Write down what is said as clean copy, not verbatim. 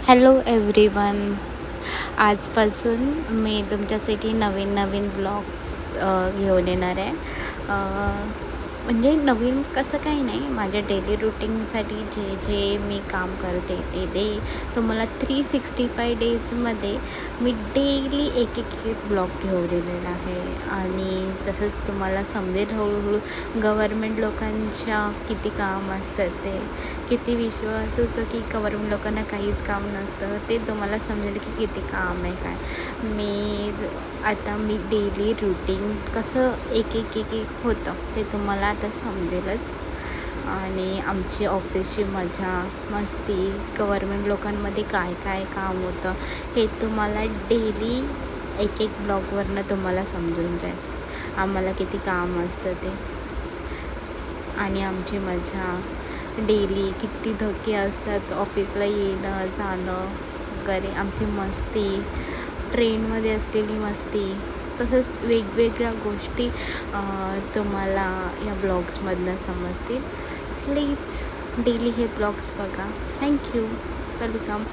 Hello everyone. आजपासून मी तुमच्यासाठी नवीन blogs घेऊन येणार आहे. म्हणजे नवीन कसं काही नाही, माझ्या डेली रुटीनसाठी जे मी काम करते ते तुम्हाला 365 डेजमध्ये मी डेली एक ब्लॉग घेऊन येलेला आहे. आणि तसंच तुम्हाला समजेल हळूहळू गव्हर्मेंट लोकांच्या किती काम असतात, ते किती विश्वास असतो की गव्हर्मेंट लोकांना काहीच काम नसतं. ते तुम्हाला समजेल की किती काम आहे काय. मी डेली रुटीन कसं एक होतं ते तुम्हाला आता समजेलच. आणि आमची ऑफिसची मजा मस्ती, गव्हर्मेंट लोकांमध्ये काय काय काम होतं हे तुम्हाला डेली एक ब्लॉगवरनं तुम्हाला समजून जाईल आम्हाला किती काम असतं ते. आणि आमची मजा डेली किती धक्के असतात ऑफिसला येणं जाणं वगैरे, आमची मस्ती, ट्रेनमध्ये असलेली मस्ती, तसंच वेगवेगळ्या गोष्टी तुम्हाला या ब्लॉग्समधनं समजतील. प्लीज डेली हे ब्लॉग्स बघा. थँक्यू. वेलकम.